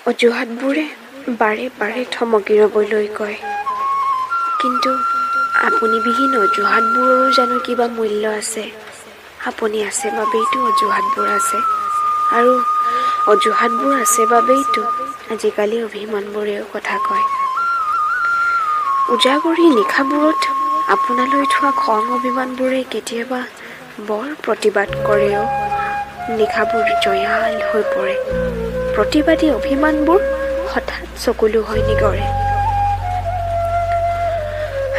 অজুহাতবোৰে বাৰে বাৰে থমকি ৰ'বলৈ কয়, কিন্তু আপুনিবিহীন অজুহাতবোৰৰো জানো কিবা মূল্য আছে? আপুনি আছে বাবেইতো অজুহাতবোৰ আছে, আৰু অজুহাতবোৰ আছে বাবেইতো আজিকালি অভিমানবোৰেও কথা কয়। উজাগৰি নিশাবোৰত আপোনালৈ থোৱা খং অভিমানবোৰে কেতিয়াবা বৰ প্ৰতিবাদ কৰেও নিশাবোৰ জয়াল হৈ পৰে। প্ৰতিবাদী অভিমানবোৰ হঠাৎ চকুলো হৈ নিগৰে।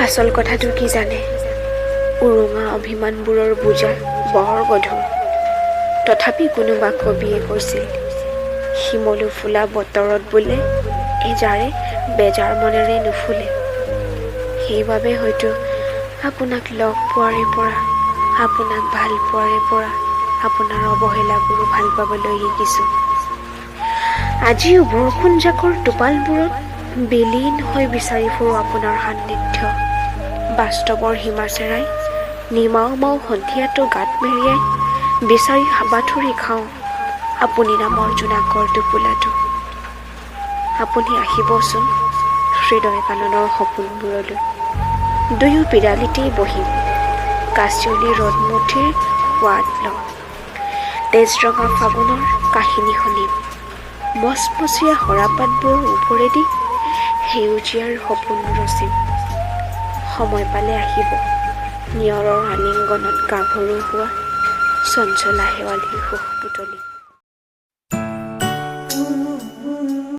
আচল কথাটো কি জানে? উৰুঙা অভিমানবোৰৰ বোজা বৰ গধুৰ। তথাপি কোনোবা কবিয়ে কৈছিল, শিমলু ফুলা বতৰত বোলে এজাৰে বেজাৰ মনেৰে নুফুলে। সেইবাবে হয়তো আপোনাক লগ পোৱাৰে পৰা, আপোনাক ভাল পোৱাৰে পৰা আপোনাৰ অৱহেলাবোৰো ভাল পাবলৈ শিকিছোঁ। আজিও বৰষুণজাকৰ টোপালবোৰত বিলীন হৈ বিচাৰি ফুৰোঁ আপোনাৰ সান্নিধ্য। বাস্তৱৰ সীমা চেৰাই নিমাও মাও সন্ধিয়াটো গাত মেৰিয়াই বিচাৰি হাবাথুৰি খাওঁ আপুনি নামৰ জোনাকৰ টোপোলাটো। আপুনি আহিবচোন হৃদয় কাননৰ সপোনবোৰলৈ। দুয়ো পিৰালিতেই বহিম, কাচিয়লি ৰদমুঠিৰ সোৱাদ লম। তেজৰঙা ফাগুনৰ কাহিনী শুনিম, মচমচীয়া সৰাপাতবোৰৰ ওপৰেদি সেউজীয়াৰ সপোন ৰচিম। সময় পালে আহিব, নিয়ৰৰ আলিংগনত গাভৰু হোৱা চঞ্চলা শেৱালিৰ সুখ বুটলিম।